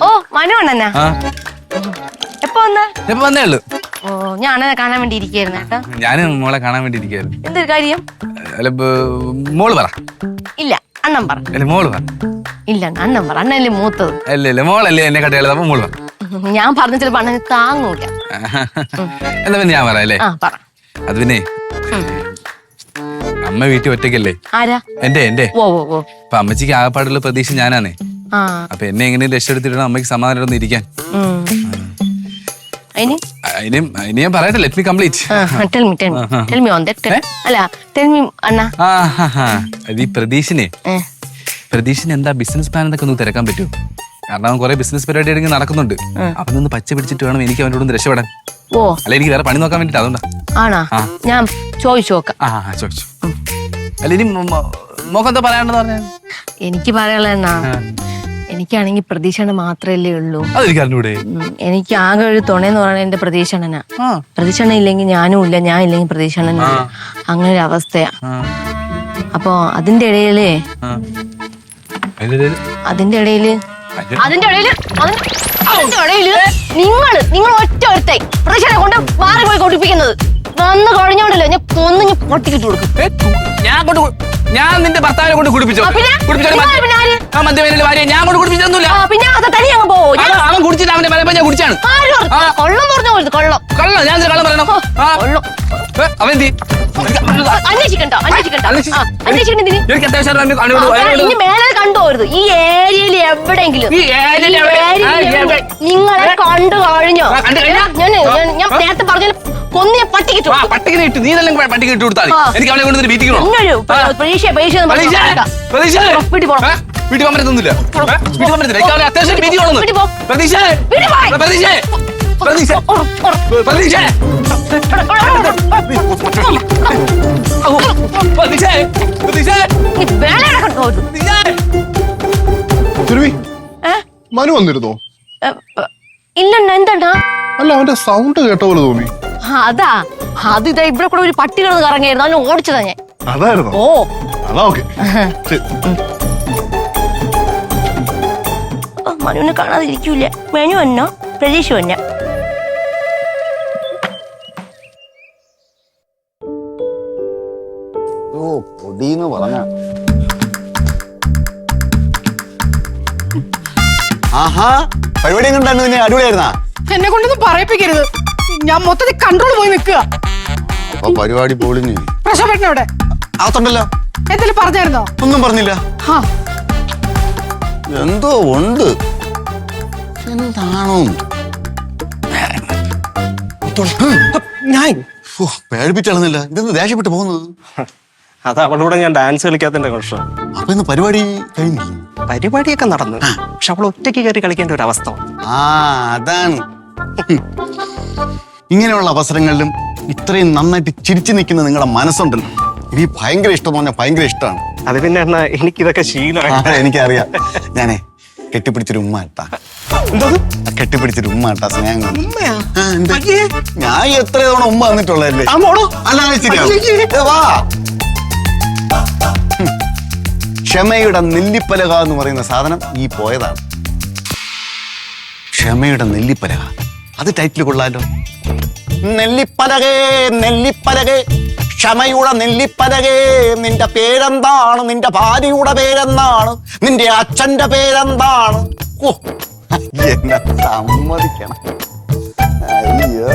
ഓ മനു അണ്ണനാ എപ്പോ വന്നേ ഉള്ളു. ഓ ഞാൻ അണ്ണനെ കാണാൻ വേണ്ടി ഇരിക്കായിരുന്നു കേട്ടോ. ഞാനും മോളെ കാണാൻ വേണ്ടി ഇരിക്കായിരുന്നു. എന്തൊരു കാര്യം? മോള് പറ. ഇല്ല അണ്ണൻ പറ. മോള് പറ. ഇല്ല അണ്ണൻ പറ. അണ്ണല്ലേ മൂത്തത്. അല്ലല്ലേ മോളല്ലേ എന്നെ കട്ടിയുള്ളത്. അപ്പൊ മോള് പറ. ഞാൻ പറഞ്ഞ ചിലപ്പോ അണ്ണന് താങ്ങൂല. എന്നാ പിന്നെ ഞാൻ പറയാം അല്ലേ? പറ. അത് പിന്നെ അമ്മ വീട്ടിൽ ഒറ്റയ്ക്കല്ലേ? ആരാ? എന്റെ ഓ ഓ ഓ. അപ്പൊ അമ്മച്ചിക്ക് ആകപ്പാടുള്ള പ്രതീക്ഷ ഞാനാണേ. അപ്പൊ എന്നെ എങ്ങനെയും രക്ഷപ്പെടുത്തിട്ട് അമ്മയ്ക്ക് സമാധാനം ഇരിക്കാൻ. ഇനി ഞാൻ പറയട്ടെ. Let me complete. ഈ പ്രതീക്ഷിന് എന്താ ബിസിനസ് പ്ലാൻ എന്നൊക്കെ ഒന്ന് തിരക്കാൻ പറ്റുമോ? കാരണം അവൻ കുറെ ബിസിനസ് പരിപാടി നടക്കുന്നുണ്ട്. അപ്പൊ നിന്ന് പച്ച പിടിച്ചിട്ട് വേണം എനിക്ക് അവനോട് ഒന്ന് രക്ഷപ്പെടാൻ. ഓ അല്ല എനിക്ക് വേറെ പണി നോക്കാൻ വേണ്ടിട്ട്. അതുകൊണ്ടാ. ആണോ? ഞാൻ ചോദിച്ചു നോക്കാം. ചോദിച്ചു. അല്ല ഇനി മോക്കെന്താ പറയാണെന്ന് പറഞ്ഞ? എനിക്ക് പറയാനുള്ളതെന്നാ, എനിക്കാണെങ്കിൽ പ്രതീക്ഷണ മാത്രല്ലേ ഉള്ളൂ. എനിക്ക് ആകെ ഒരു തുണയെന്ന് പറയുന്നത് എന്റെ പ്രതീക്ഷണനാ. പ്രതീക്ഷണ ഇല്ലെങ്കിൽ ഞാനും ഇല്ല, ഞാൻ ഇല്ലെങ്കിൽ പ്രതീക്ഷണനും ഇല്ല. അങ്ങനെ ഒരു അവസ്ഥയാ. അപ്പൊ അതിന്റെ ഇടയില് നിങ്ങൾ ഒറ്റ ഒരുത്തായി പ്രതീക്ഷണെ കൊണ്ട് മാറി പോയി കൊടിപ്പിക്കുന്നത് വന്ന് കഴിഞ്ഞോണ്ടല്ലോ ഞാൻ കൊന്നു പൊട്ടിക്കിട്ട് കൊടുക്കും. ഞാൻ നിന്റെ ഭർത്താവിനെ കൊണ്ട് കുടിപ്പിച്ചോ? ഞാൻ കൊണ്ട് കുടിപ്പിച്ചൊന്നുമില്ല. അവൻ കുടിച്ചിട്ട് അവന്റെ പലപ്പോ ഞാൻ കുടിച്ചാണ്. കൊള്ളം പറഞ്ഞു പോയത്. കൊള്ളം കള്ളം. ഞാൻ കള്ളം പറയണം. അവൻ എനിക്ക് അത്യാവശ്യം കണ്ടുപോരുത്. ഈ ഏരിയയിൽ എവിടെയെങ്കിലും നിങ്ങളെ കണ്ടു കഴിഞ്ഞോ? ഞാൻ നേരത്തെ പറഞ്ഞ കൊന്നിയ പട്ടിക്കിട്ടു. പട്ടിക്കിട്ട് നീ തന്നെ പട്ടിക്ക് ഇട്ട് കൊടുത്താൽ എനിക്ക് അവനെ കൊണ്ട് വീട്ടിക്കണോ? വീട്ടിൽ പോകാൻ പറ്റുന്നില്ല. അത്യാവശ്യം വീട്ടിൽ പോകണം. പ്രതീക്ഷ മനു വന്നിരുന്നോ? ഇല്ല. എന്താ? അല്ല അവന്റെ സൗണ്ട് കേട്ട പോലെ തോന്നി. അതാ ഇതാ ഇവിടെ കൂടെ ഒരു പട്ടി കിടന്ന് കറങ്ങിയായിരുന്നു. അതിനെ ഓടിച്ചതാ ഞാൻ. അതായിരുന്നു? ഓ അതാ. ഓക്കെ. മനുവിനെ കാണാതിരിക്കൂല. മനു എന്നോ പ്രതീക്ഷ വന്ന. പരിപാടി എങ്ങനെയുണ്ടായിരുന്നു? അടിപൊളിയായിരുന്നാ? എന്നെ കൊണ്ടൊന്നും പറയിപ്പിക്കരുത്. ഞാൻ മൊത്തത്തിൽ കൺട്രോൾ പോയി നിൽക്കുക. പരിപാടി പൊളിഞ്ഞു. പ്രശോഭേട്ടനവിടെ അകത്തുണ്ടല്ലോ. എന്തെങ്കിലും പറഞ്ഞായിരുന്നോ? ഒന്നും പറഞ്ഞില്ല. എന്തോ ഉണ്ട്. എന്താണോ ഞാൻ പേടിപ്പിച്ചളന്നില്ല. ഇതെന്ത് ദേഷ്യപ്പെട്ട് പോകുന്നത്? അത് അവളുടെ കൂടെ ഞാൻ ഡാൻസ് കളിക്കാത്തതിന്റെ പ്രശ്നം. അപ്പൊ ഇന്ന് പരിപാടി കഴിഞ്ഞു? പരിപാടിയൊക്കെ നടന്നു. പക്ഷെ അവൾ ഒറ്റയ്ക്ക് കയറി കളിക്കേണ്ട ഒരു അവസ്ഥ. അതാണ്. ഇങ്ങനെയുള്ള അവസരങ്ങളിലും ഇത്രയും നന്നായിട്ട് ചിരിച്ചു നിൽക്കുന്ന നിങ്ങളുടെ മനസ്സുണ്ടല്ലോ, എനിക്ക് ഭയങ്കര ഇഷ്ടം എന്ന് പറഞ്ഞാൽ ഭയങ്കര ഇഷ്ടമാണ്. അത് പിന്നെ എന്നാ എനിക്കിതൊക്കെ ശീലമാണ്. എനിക്കറിയാം. ഞാനേ കെട്ടിപ്പിടിച്ചൊരു ഉമ്മ ഇട്ടാ. കെട്ടിപ്പിടിച്ചൊരു ഉമ്മ ഇട്ടാ സ്നേഹം. ഞാൻ എത്ര തവണ ഉമ്മ വന്നിട്ടുള്ളതല്ലേ? ക്ഷമയുടെ നെല്ലിപ്പലക എന്ന് പറയുന്ന സാധനം ഈ പോയതാണ്. ക്ഷമയുടെ നെല്ലിപ്പലക. അത് ടൈറ്റിൽ കൊള്ളാലോ. നെല്ലിപ്പലകേ നെല്ലിപ്പലകേ ക്ഷമയുടെ നെല്ലിപ്പലകേ, നിന്റെ പേരെന്താണ്? നിന്റെ ഭാര്യയുടെ പേരെന്താണ്? നിന്റെ അച്ഛന്റെ പേരെന്താണ്? ഓ എന്നെ സമ്മതിക്കണം. അയ്യോ.